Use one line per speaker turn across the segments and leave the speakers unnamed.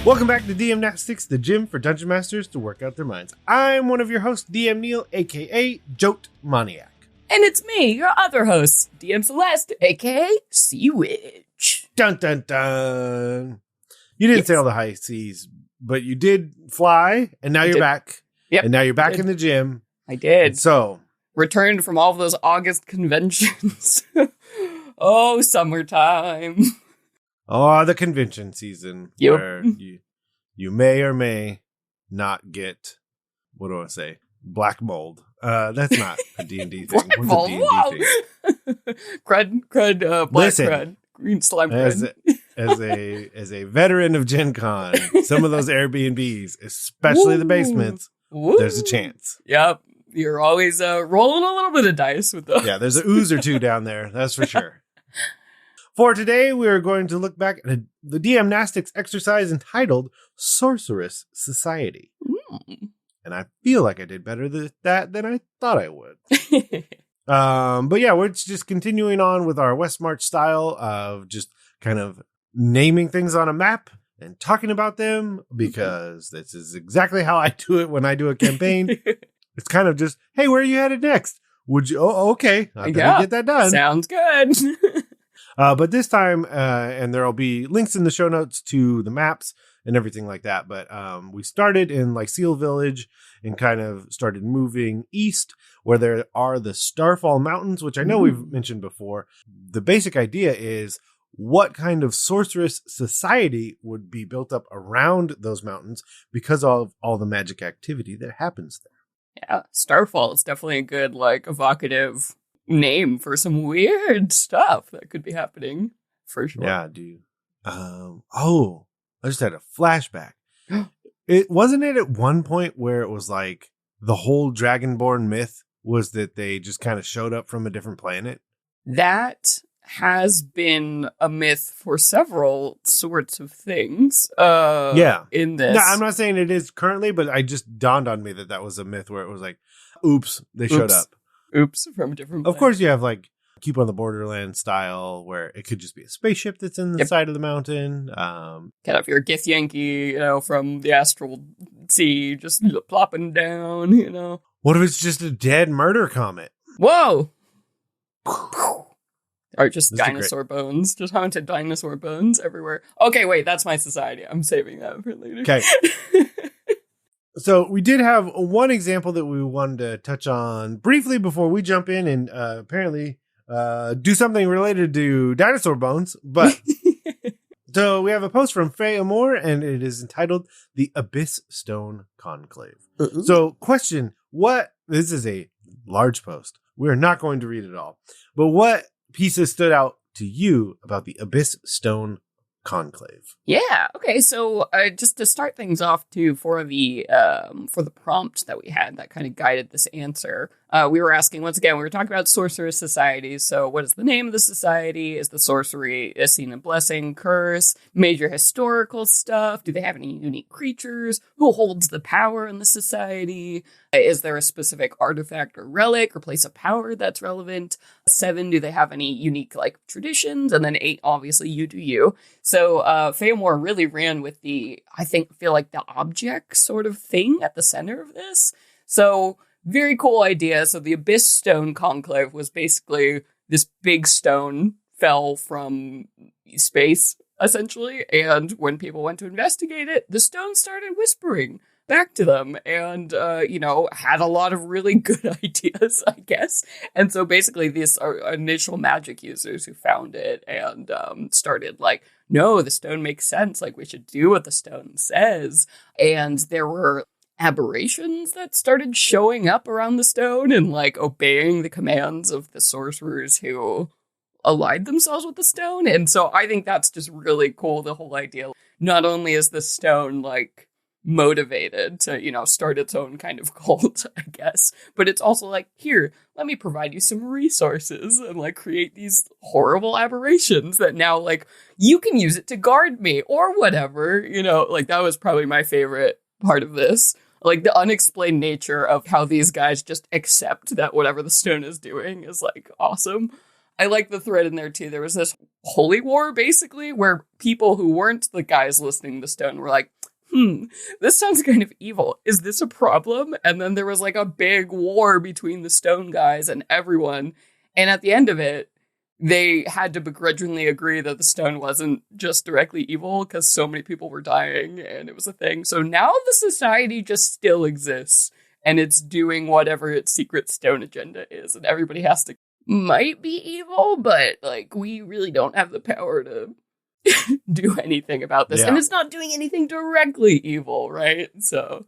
Welcome back to DM-Nastics, the gym for dungeon masters to work out their minds. I'm one of your hosts, DM Neil, aka Jote Maniac.
And it's me, your other host, DM Celeste, aka Sea Witch.
Dun dun dun. You didn't sail the high seas, but you did fly, and now you're back.
Yep.
And now you're back in the gym.
I did.
And so,
returned from all of those August conventions. Oh, summertime.
oh, the convention season,
Yep.
where you may or may not get, what do I say, black mold. That's not a D&D thing.
Black mold,
what's a D&D thing?
crud, black crud, green slime crud.
As a veteran of Gen Con, some of those Airbnbs, especially the basements, there's a chance.
Yep. You're always rolling a little bit of dice with those.
Yeah, there's an ooze or two down there. That's for sure. For today, we are going to look back at the DM-Nastics exercise entitled Sorcerous Society. And I feel like I did better than I thought I would. But yeah, we're just continuing on with our West March style of just kind of naming things on a map and talking about them, because this is exactly how I do it when I do a campaign. It's kind of just, hey, where are you headed next? Would you? Oh, okay. I better get that done.
Sounds good.
But this time, and there'll be links in the show notes to the maps and everything like that. But we started in like Seal Village and kind of started moving east, where there are the Starfall Mountains, which I know we've mentioned before. The basic idea is what kind of sorceress society would be built up around those mountains because of all the magic activity that happens there.
Yeah, Starfall is definitely a good, like, evocative name for some weird stuff that could be happening, for sure.
Yeah, dude. I just had a flashback. Wasn't it at one point where it was like the whole Dragonborn myth was that they just kind of showed up from a different planet?
That has been a myth for several sorts of things. In this.
No, I'm not saying it is currently, but I just dawned on me that was a myth where it was like, oops, they showed up.
Oops, from a different planet.
Of course, you have like Keep on the Borderland style, where it could just be a spaceship that's in the side of the mountain.
Kind of your Githyanki, from the astral sea, just plopping down,
What if it's just a dead murder comet?
Whoa! Or just dinosaur bones, just haunted dinosaur bones everywhere. Okay, wait, that's my society. I'm saving that for later.
Okay. So we did have one example that we wanted to touch on briefly before we jump in and apparently do something related to dinosaur bones. But so we have a post from Faye Amore, and it is entitled The Abyss Stone Conclave. So question, this is a large post. We're not going to read it all. But what pieces stood out to you about the Abyss Stone Conclave?
Yeah. Okay. So just to start things off too, for the prompt that we had that kind of guided this answer, we were asking, once again, we were talking about sorcerous societies. So what is the name of the society? Is the sorcery a scene of blessing, curse, major historical stuff? Do they have any unique creatures? Who holds the power in the society? Is there a specific artifact or relic or place of power that's relevant? 7, do they have any unique like traditions? And then 8, obviously, you do you. So Feyamore really ran with feel like the object sort of thing at the center of this. So very cool idea. So the Abyss Stone Conclave was basically this big stone fell from space, essentially. And when people went to investigate it, the stone started whispering back to them and, had a lot of really good ideas, I guess. And so basically these are initial magic users who found it and started like, no, the stone makes sense. Like, we should do what the stone says. And there were aberrations that started showing up around the stone and like obeying the commands of the sorcerers who allied themselves with the stone. And so I think that's just really cool, the whole idea. Not only is the stone like motivated to, start its own kind of cult, I guess, but it's also like, here, let me provide you some resources and like create these horrible aberrations that now like you can use it to guard me or whatever, like that was probably my favorite part of this. Like the unexplained nature of how these guys just accept that whatever the stone is doing is like awesome. I like the thread in there too. There was this holy war, basically, where people who weren't the guys listening to Stone were like, this sounds kind of evil. Is this a problem? And then there was like a big war between the Stone guys and everyone. And at the end of it, they had to begrudgingly agree that the Stone wasn't just directly evil because so many people were dying and it was a thing. So now the society just still exists and it's doing whatever its secret Stone agenda is. And everybody has to might be evil, but like we really don't have the power to do anything about this. Yeah. And it's not doing anything directly evil, right? So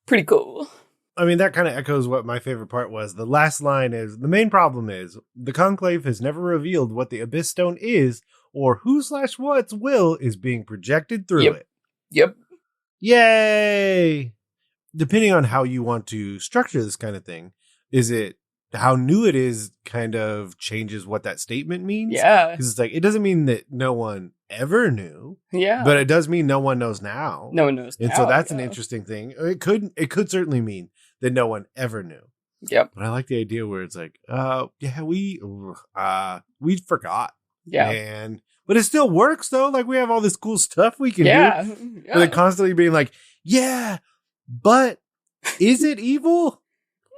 pretty cool.
I mean, that kind of echoes what my favorite part was. The last line is, the main problem is, the Conclave has never revealed what the Abyss Stone is, or who/what's will is being projected through it.
Yep.
Yay! Depending on how you want to structure this kind of thing, is it how new it is kind of changes what that statement means?
Yeah.
Because it's like, it doesn't mean that no one ever knew.
Yeah.
But it does mean no one knows now.
No one knows
and now. And so that's an interesting thing. It could certainly mean that no one ever knew.
Yep.
But I like the idea where it's like, we forgot.
Yeah.
But it still works though. Like we have all this cool stuff we can do.
Yeah.
But like constantly being like, but is it evil?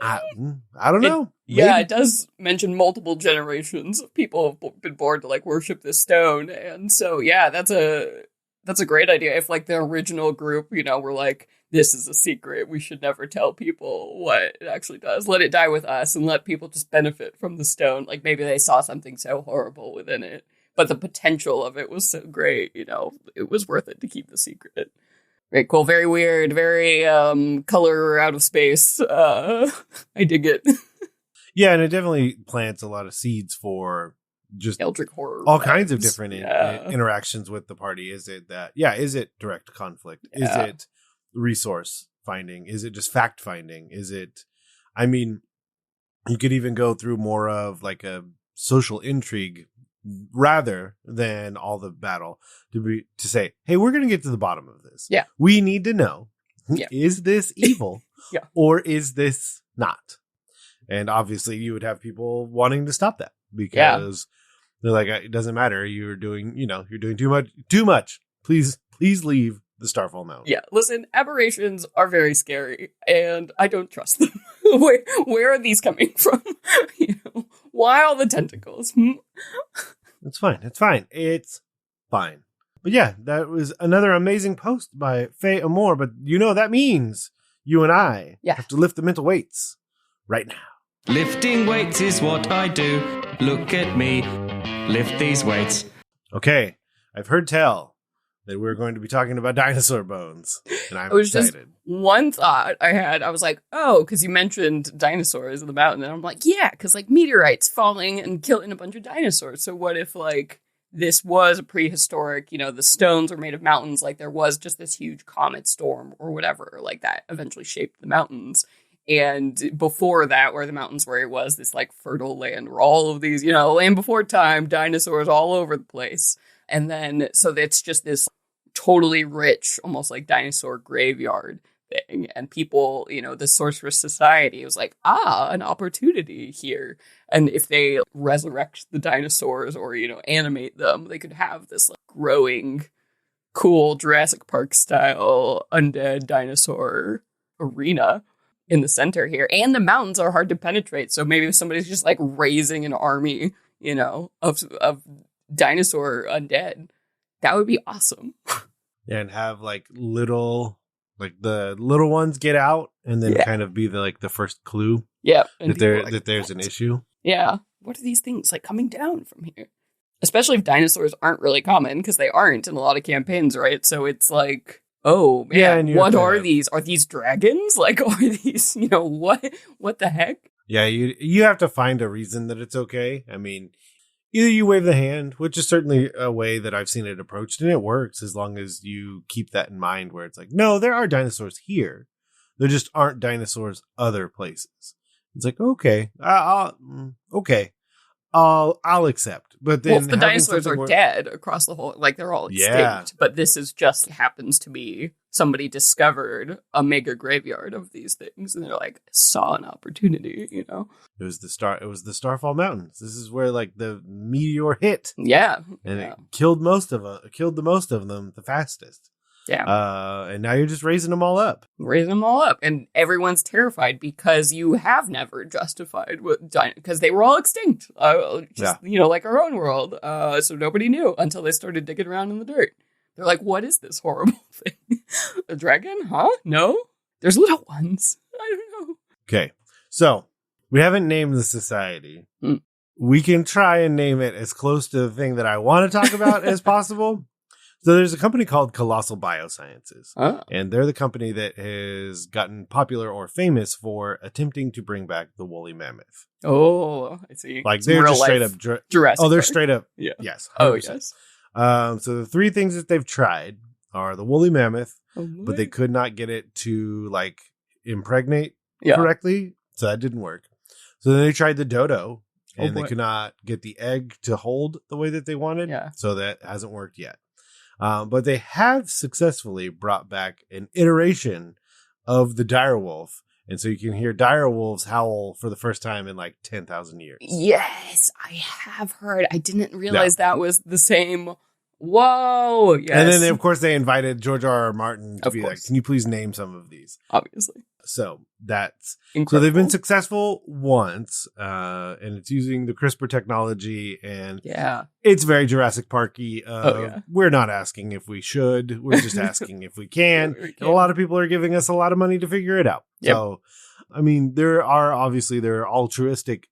I don't know.
It does mention multiple generations of people have been born to like worship this stone. And so, that's a great idea. If like the original group, were like, this is a secret, we should never tell people what it actually does. Let it die with us and let people just benefit from the stone. Like maybe they saw something so horrible within it, but the potential of it was so great, it was worth it to keep the secret. Very cool, very weird, very color out of space. I dig it.
Yeah, and it definitely plants a lot of seeds for just
eldritch horror,
all kinds of different interactions with the party. Is it that? Yeah, is it direct conflict? Yeah. Is it resource finding? Is it just fact finding? Is it? I mean, you could even go through more of like a social intrigue rather than all the battle to say, hey, we're going to get to the bottom of this.
Yeah,
we need to know: is this evil, or is this not? And obviously, you would have people wanting to stop that because they're like, it doesn't matter. You're doing too much. Please leave the Starfall Mountain.
Yeah, listen, aberrations are very scary, and I don't trust them. Where are these coming from? Why all the tentacles?
It's fine. It's fine. But yeah, that was another amazing post by Faye Amore. But that means you and I have to lift the mental weights right now.
Lifting weights is what I do. Look at me. Lift these weights.
Okay, I've heard tell that we're going to be talking about dinosaur bones. And I'm excited.
Just one thought I had. I was like, because you mentioned dinosaurs in the mountain. And I'm like, because like meteorites falling and killing a bunch of dinosaurs. So what if like this was a prehistoric, the stones were made of mountains. Like there was just this huge comet storm or whatever like that eventually shaped the mountains. And before that, where the mountains where it was this like fertile land where all of these, land before time, dinosaurs all over the place. And then, so it's just this totally rich, almost like dinosaur graveyard thing. And people, the Sorcerous Society was like, an opportunity here. And if they resurrect the dinosaurs or, animate them, they could have this like growing, cool Jurassic Park style undead dinosaur arena in the center here. And the mountains are hard to penetrate. So maybe if somebody's just like raising an army, of dinosaur undead, that would be awesome.
And have like the little ones get out and then kind of be the first clue that there's an issue.
Yeah. What are these things like coming down from here? Especially if dinosaurs aren't really common, because they aren't in a lot of campaigns, right? So it's like, oh man, what are these? Are these dragons? Like, are these, what the heck?
Yeah, you have to find a reason that it's okay. I mean, either you wave the hand, which is certainly a way that I've seen it approached, and it works as long as you keep that in mind where it's like, no, there are dinosaurs here. There just aren't dinosaurs other places. It's like, okay, okay. I'll accept. But then
well, if the
having
dinosaurs are
something where-
dead across the whole, like they're all extinct,
Yeah.
but this is just happens to be somebody discovered a mega graveyard of these things, and they're like saw an opportunity, you know?
It was the Starfall Mountains. This is where like the meteor hit,
Yeah,
and
yeah.
it killed the most of them the fastest.
Yeah.
And now you're just raising them all up.
Raising them all up, and everyone's terrified because you have never justified what because they were all extinct. You know, like our own world. So nobody knew until they started digging around in the dirt. They're like, "What is this horrible thing? A dragon? Huh? No, there's little ones. I don't know."
Okay, so we haven't named the society.
Hmm.
We can try and name it as close to the thing that I want to talk about as possible. So there's a company called Colossal Biosciences, and they're the company that has gotten popular or famous for attempting to bring back the woolly mammoth.
Oh, I see.
Like
Some
they're
real
just straight
life
up.
Jurassic
They're
Park.
straight up.
Yeah.
Yes. 100%.
Oh, yes.
So the three things that they've tried are the woolly mammoth,
Oh,
but they could not get it to like impregnate
yeah.
correctly, so that didn't work. So then they tried the dodo, and they
boy.
could not get the egg to hold the way that they wanted.
Yeah.
So that hasn't worked yet. But they have successfully brought back an iteration of the direwolf. And so you can hear direwolves howl for the first time in like 10,000 years.
Yes, I have heard. I didn't realize that was the same. Whoa. Yes.
And then, of course, they invited George R.R. Martin to
Of
be
course.
like, can you please name some of these?
Obviously.
So that's
Incredible.
So they've been successful once, and it's using the CRISPR technology, and
Yeah.
it's very Jurassic Parky.
Yeah.
We're not asking if we should; we're just asking if we can.
We
And a lot of people are giving us a lot of money to figure it out.
Yep.
So, I mean, there are altruistic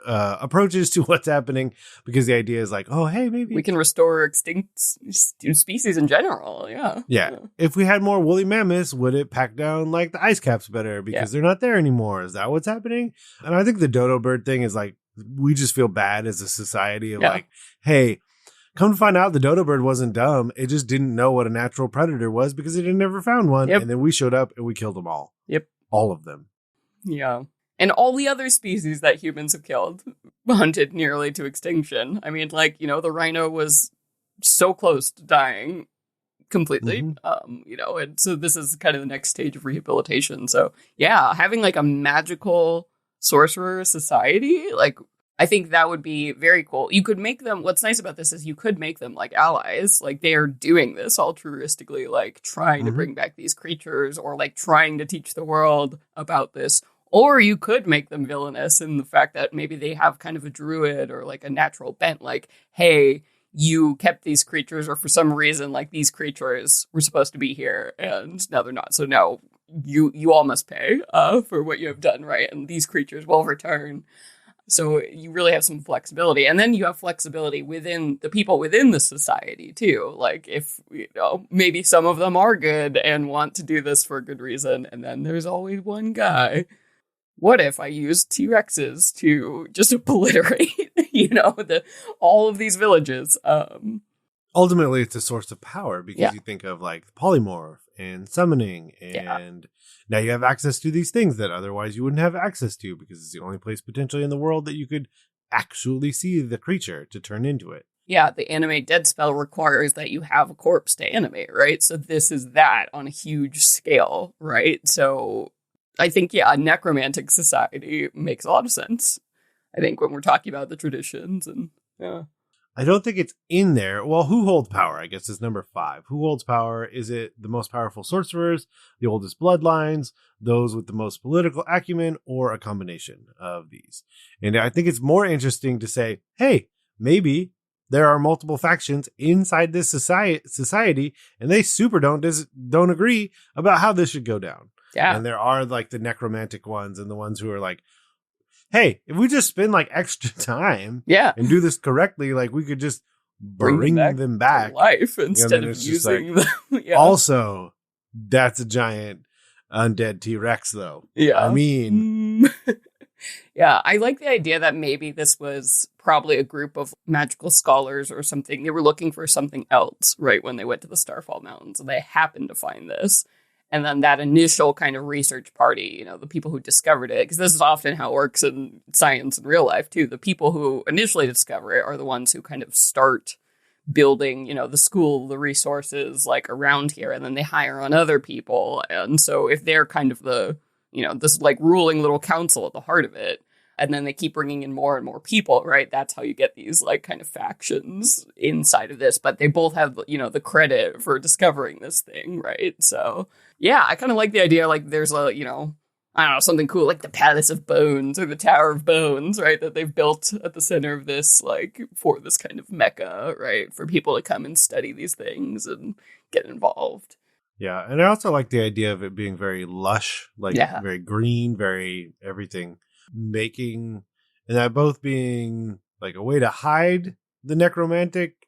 approaches to what's happening, because the idea is like, oh, hey, maybe
we can restore extinct species in general. Yeah.
Yeah. If we had more woolly mammoths, would it pack down like the ice caps better because they're not there anymore? Is that what's happening? And I think the dodo bird thing is like, we just feel bad as a society of like, hey, come to find out the dodo bird wasn't dumb. It just didn't know what a natural predator was because it had never found one.
Yep.
And then we showed up and we killed them all.
Yep.
All of them.
Yeah. And all the other species that humans have killed, hunted nearly to extinction. I mean, like, you know, the rhino was so close to dying completely, you know, and so this is kind of the next stage of rehabilitation. So, yeah, having like a magical sorcerer society, like, I think that would be very cool. You could make them, what's nice about this is you could make them like allies. Like they are doing this altruistically, like trying to bring back these creatures or like trying to teach the world about this. Or you could make them villainous in the fact that maybe they have kind of a druid or like a natural bent, like, hey, you kept these creatures, or for some reason, like these creatures were supposed to be here and now they're not. So now you all must pay for what you have done, right? And these creatures will return. So you really have some flexibility. And then you have flexibility within the people within the society, too. Like, if, you know, maybe some of them are good and want to do this for a good reason. And then there's always one guy. What if I used T-Rexes to just obliterate, you know, all of these villages?
Ultimately, it's a source of power because you think of like polymorph and summoning, and now you have access to these things that otherwise you wouldn't have access to because it's the only place potentially in the world that you could actually see the creature to turn into it.
Yeah, the animate dead spell requires that you have a corpse to animate, right? So this is that on a huge scale, right? So I think, a necromantic society makes a lot of sense. I think when we're talking about the traditions and
I don't think it's in there. Well, who holds power, I guess, is number 5. Who holds power? Is it the most powerful sorcerers, the oldest bloodlines, those with the most political acumen, or a combination of these? And I think it's more interesting to say, hey, maybe there are multiple factions inside this society, and they super don't agree about how this should go down.
Yeah.
And there are like the necromantic ones and the ones who are like, hey, if we just spend like extra time and do this correctly, like we could just bring them back
to life instead of using them.
Also, that's a giant undead T-Rex though.
Yeah.
I mean,
I like the idea that maybe this was probably a group of magical scholars or something. They were looking for something else, right, when they went to the Starfall Mountains, and they happened to find this. And then that initial kind of research party, you know, the people who discovered it, because this is often how it works in science and real life, too. The people who initially discover it are the ones who kind of start building, you know, the school, the resources, like, around here, and then they hire on other people. And so if they're kind of the, you know, this, like, ruling little council at the heart of it, and then they keep bringing in more and more people, right? That's how you get these, like, kind of factions inside of this. But they both have, you know, the credit for discovering this thing, right? So, yeah, I kind of like the idea, like, there's a, you know, I don't know, something cool, like the Palace of Bones or the Tower of Bones, right? That they've built at the center of this, like, for this kind of mecca, right? For people to come and study these things and get involved.
Yeah, and I also like the idea of it being very lush, like, very green, very everything. Making, and that both being like a way to hide the necromantic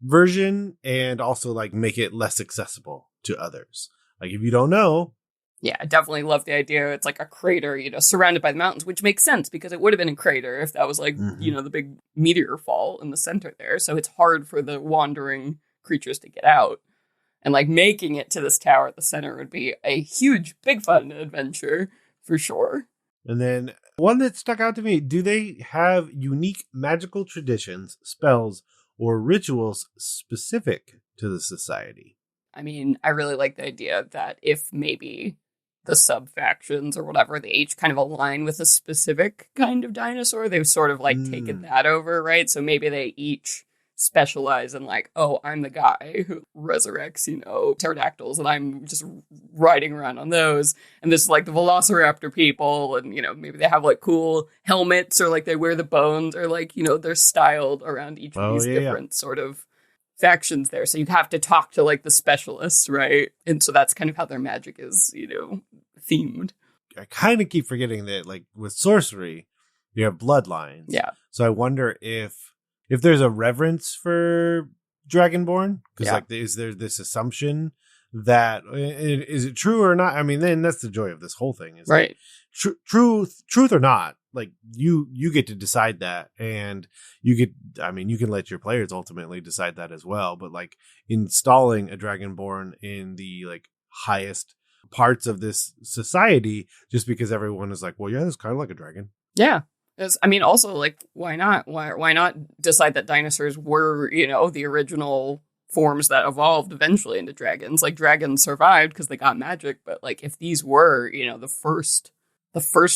version and also like make it less accessible to others. Like if you don't know.
Yeah, I definitely love the idea. It's like a crater, you know, surrounded by the mountains, which makes sense because it would have been a crater if that was like, you know, the big meteor fall in the center there. So it's hard for the wandering creatures to get out. And like making it to this tower at the center would be a huge, big fun adventure for sure.
And then one that stuck out to me, do they have unique magical traditions, spells, or rituals specific to the society?
I mean, I really like the idea that if maybe the sub-factions or whatever, they each kind of align with a specific kind of dinosaur, they've sort of like taken that over, right? So maybe they each specialize in like, oh, I'm the guy who resurrects, you know, pterodactyls, and I'm just riding around on those. And this is like the velociraptor people, and, you know, maybe they have like cool helmets, or like they wear the bones, or like, you know, they're styled around each of these different sort of factions there. So you have to talk to like the specialists, right? And so that's kind of how their magic is, you know, themed.
I kind of keep forgetting that like with sorcery, you have bloodlines.
Yeah.
So I wonder if there's a reverence for Dragonborn, because like, is there this assumption that is it true or not? I mean, then that's the joy of this whole thing, is
right?
Like, truth or not, like you get to decide that, and you can let your players ultimately decide that as well. But like installing a Dragonborn in the like highest parts of this society, just because everyone is like, well, yeah, it's kind of like a dragon.
Yeah. I mean, also, like, why not? Why not decide that dinosaurs were, you know, the original forms that evolved eventually into dragons? Like, dragons survived because they got magic, but, like, if these were, you know, the first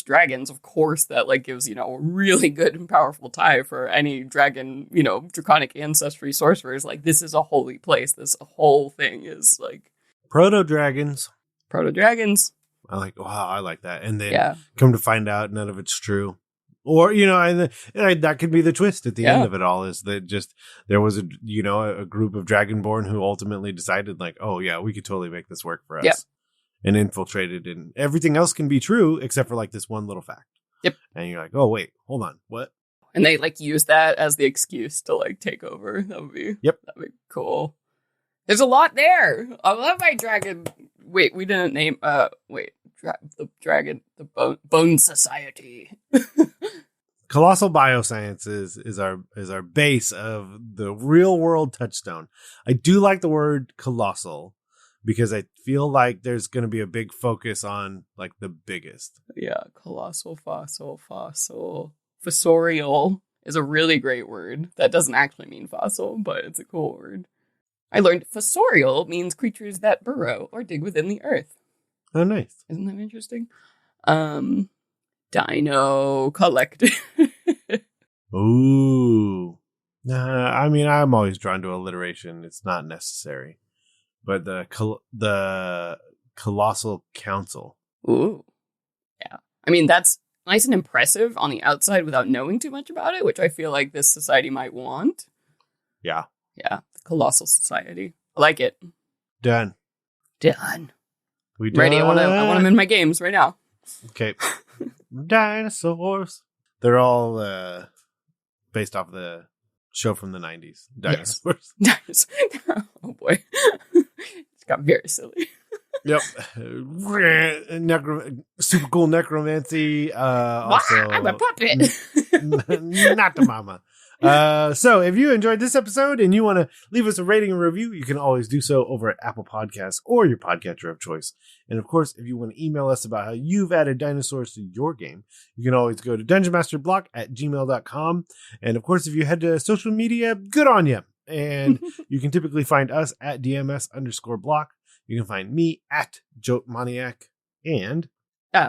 dragons, of course, that, like, gives, you know, a really good and powerful tie for any dragon, you know, draconic ancestry sorcerers. Like, this is a holy place. This whole thing is, like...
Proto-dragons.
I
like that. And then come to find out none of it's true. Or, you know, and that could be the twist at the end of it all, is that just there was a group of Dragonborn who ultimately decided like, oh yeah, we could totally make this work for us, and infiltrated, and everything else can be true except for like this one little fact.
Yep.
And you're like, oh wait, hold on, what?
And they like use that as the excuse to like take over. That'd be cool. There's a lot there. I love my dragon. Wait, we didn't name. The dragon, the Bone Society.
Colossal Biosciences is our base of the real world touchstone. I do like the word colossal because I feel like there's going to be a big focus on like the biggest.
Yeah, colossal, fossil. Fossorial is a really great word. That doesn't actually mean fossil, but it's a cool word. I learned fossorial means creatures that burrow or dig within the earth.
Oh, nice.
Isn't that interesting? Dino collective.
Ooh. I mean, I'm always drawn to alliteration. It's not necessary. But the Colossal Council.
Ooh. Yeah. I mean, that's nice and impressive on the outside without knowing too much about it, which I feel like this society might want.
Yeah.
Yeah. The Colossal Society. I like it.
Done.
We done. Ready. I want them in my games right now.
Okay. Dinosaurs. They're all based off the show from the 90s. Dinosaurs.
Yes. Oh boy. It's got very silly.
Yep. Super cool necromancy. Also,
I'm a puppet.
not the mama. So if you enjoyed this episode and you want to leave us a rating and review, you can always do so over at Apple Podcasts or your podcatcher of choice. And of course, if you want to email us about how you've added dinosaurs to your game, you can always go to dungeonmasterblock@gmail.com. And of course, if you head to social media, good on you. And you can typically find us at DMS_block. You can find me at JoteManiac and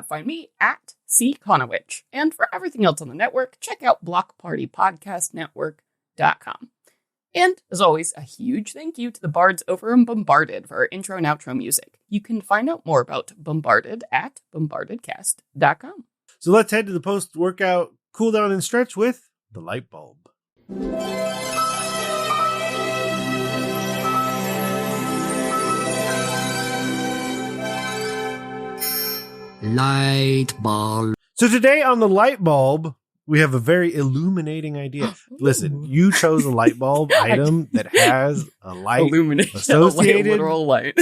find me at C. Conowitch. And for everything else on the network, check out blockpartypodcastnetwork.com. And as always, a huge thank you to the bards over in Bombarded for our intro and outro music. You can find out more about Bombarded at bombardedcast.com.
So let's head to the post-workout cooldown and stretch with the light bulb.
Light bulb.
So today on the light bulb, we have a very illuminating idea. Listen, you chose a light bulb item that has a light associated
literal light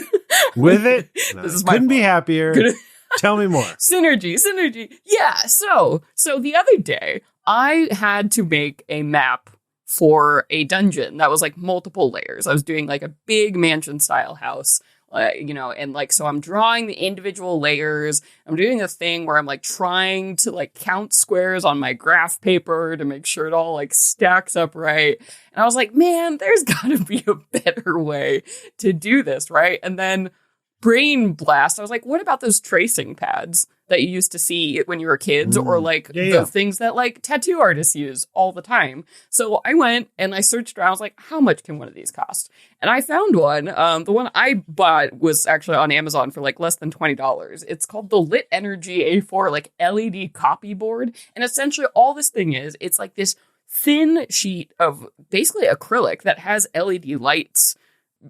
with it.
This is
couldn't be happier. Tell me more.
Synergy. Yeah. So the other day I had to make a map for a dungeon that was like multiple layers. I was doing like a big mansion style house. So I'm drawing the individual layers. I'm doing a thing where I'm like trying to like count squares on my graph paper to make sure it all like stacks up right. And I was like, man, there's gotta be a better way to do this, right? And then brain blast, I was like, what about those tracing pads that you used to see when you were kids, or like the things that like tattoo artists use all the time? So I went and I searched around. I was like, how much can one of these cost? And I found one. The one I bought was actually on Amazon for like less than $20. It's called the Lit Energy A4 like LED copy board. And essentially all this thing is, it's like this thin sheet of basically acrylic that has LED lights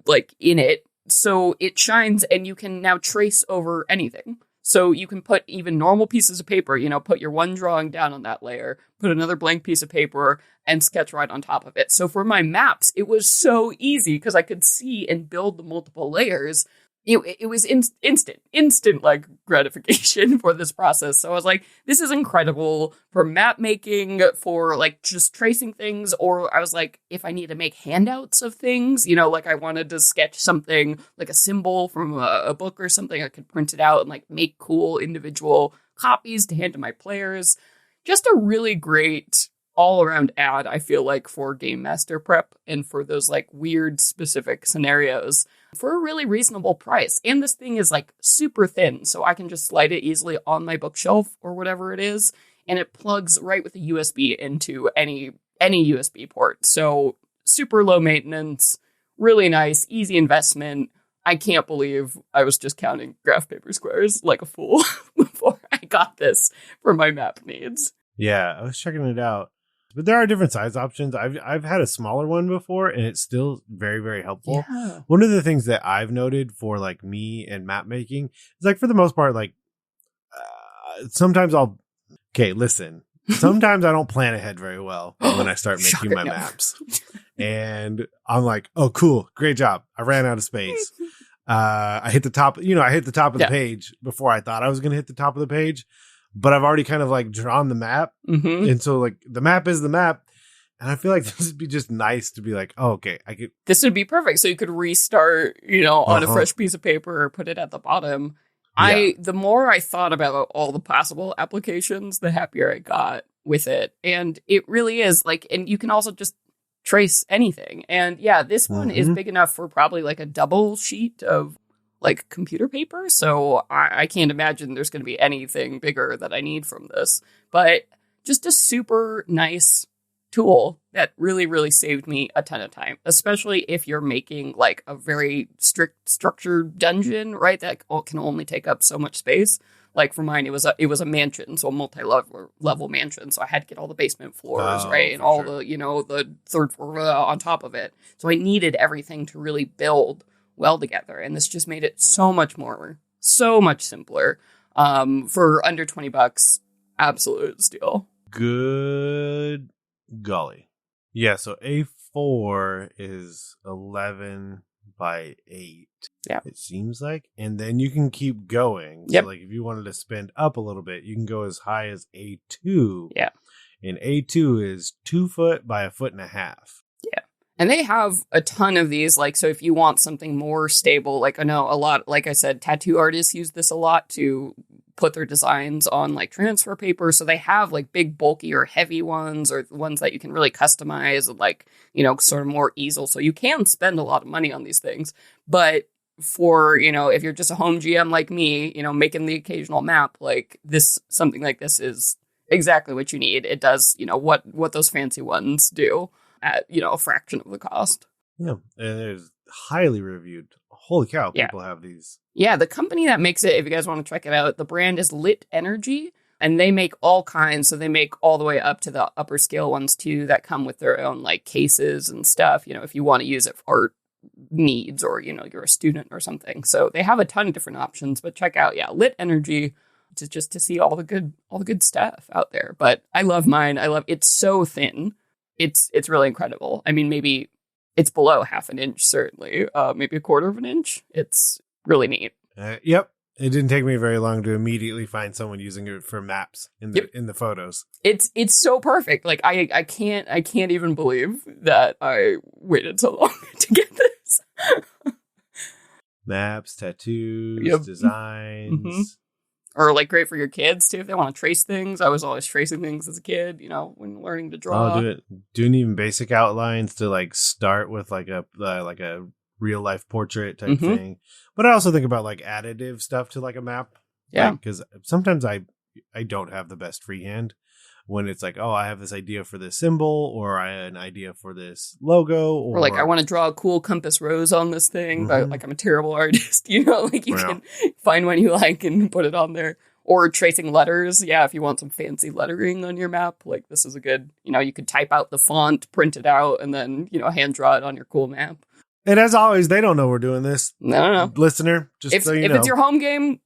like in it. So it shines and you can now trace over anything. So you can put even normal pieces of paper, put your one drawing down on that layer, put another blank piece of paper and sketch right on top of it. So for my maps, it was so easy because I could see and build the multiple layers. It was instant like gratification for this process. So I was like, this is incredible for map making, for like just tracing things. Or I was like, if I need to make handouts of things, like I wanted to sketch something like a symbol from a book or something, I could print it out and like make cool individual copies to hand to my players. Just a really great all around ad, I feel like, for Game Master prep and for those like weird specific scenarios for a really reasonable price. And this thing is like super thin, so I can just slide it easily on my bookshelf or whatever it is, and it plugs right with a USB into any USB port. So super low maintenance, really nice, easy investment. I can't believe I was just counting graph paper squares like a fool before I got this for my map needs.
Yeah, I was checking it out. But there are different size options. I've had a smaller one before, and it's still very, very helpful. Yeah. One of the things that I've noted for like me and map making is like, for the most part, like sometimes sometimes I don't plan ahead very well when I start making my maps. And I'm like, oh, cool. Great job. I ran out of space. I hit the top, of the page before I thought I was going to hit the top of the page. But I've already kind of like drawn the map. Mm-hmm. And so like the map is the map. And I feel like this would be just nice to be like, oh, okay,
this would be perfect. So you could restart, on a fresh piece of paper or put it at the bottom. Yeah. The more I thought about all the possible applications, the happier I got with it. And it really is like, and you can also just trace anything. And yeah, this one is big enough for probably like a double sheet of like computer paper. So I can't imagine there's going to be anything bigger that I need from this. But just a super nice tool that really, really saved me a ton of time, especially if you're making like a very strict structured dungeon, right? That can only take up so much space. Like for mine, it was a mansion, so a multi-level mansion. So I had to get all the basement floors, right? And all the, the third floor on top of it. So I needed everything to really build well together. And this just made it so much simpler. For under $20, absolute steal.
Good golly. Yeah, so A4 is 11 by 8.
Yeah.
It seems like. And then you can keep going.
Yep.
So like if you wanted to spend up a little bit, you can go as high as A2.
Yeah.
and A2 is 2 foot by 1.5 feet.
Yeah. And they have a ton of these. Like, so if you want something more stable, like I know a lot, like I said, tattoo artists use this a lot to put their designs on like transfer paper. So they have like big, bulky or heavy ones, or ones that you can really customize and like, you know, sort of more easel. So you can spend a lot of money on these things. But for, you know, if you're just a home GM like me, you know, making the occasional map, like this, something like this is exactly what you need. It does, you know, what those fancy ones do at, you know, a fraction of the cost.
Yeah. And it's highly reviewed. Holy cow. People have these.
Yeah. The company that makes it, if you guys want to check it out, the brand is Lit Energy, and they make all kinds. So they make all the way up to the upper scale ones too, that come with their own like cases and stuff, you know, if you want to use it for art needs, or, you know, you're a student or something. So they have a ton of different options, but check out, Lit Energy, to see all the good stuff out there. But I love mine. It's so thin. It's really incredible. I mean, maybe it's below 1/2 inch, certainly. Maybe 1/4 inch. It's really neat.
Yep. It didn't take me very long to immediately find someone using it for maps in the photos.
It's so perfect. Like I can't even believe that I waited so long to get this.
Maps, tattoos, designs.
Mm-hmm. Or like great for your kids too, if they want to trace things. I was always tracing things as a kid, you know, when learning to draw.
Doing even basic outlines to like start with like a real life portrait type thing. But I also think about like additive stuff to like a map. Yeah. Because sometimes I don't have the best freehand when it's like, oh, I have this idea for this symbol, or I have an idea for this logo, or
like I want to draw a cool compass rose on this thing, but like I'm a terrible artist, you know, like you can find one you like and put it on there. Or tracing letters. Yeah, if you want some fancy lettering on your map, like this is a good, you know, you could type out the font, print it out, and then, you know, hand draw it on your cool map.
And as always, they don't know we're doing this.
No.
Listener, just
if
so you know.
If it's your home game,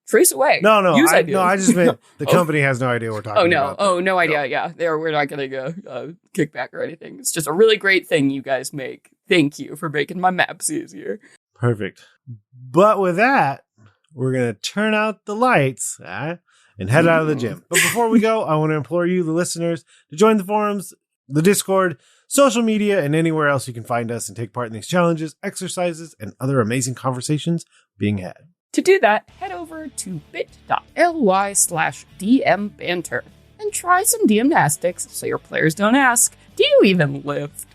trace away.
No, I just meant the company has no idea we're talking about.
No idea. Yeah, we're not getting a kickback or anything. It's just a really great thing you guys make. Thank you for making my maps easier.
Perfect. But with that, we're going to turn out the lights and head out of the gym. But before we go, I want to implore you, the listeners, to join the forums, the Discord, social media, and anywhere else you can find us and take part in these challenges, exercises, and other amazing conversations being had.
To do that, head over to bit.ly/DM banter and try some DM-Nastics so your players don't ask, do you even lift?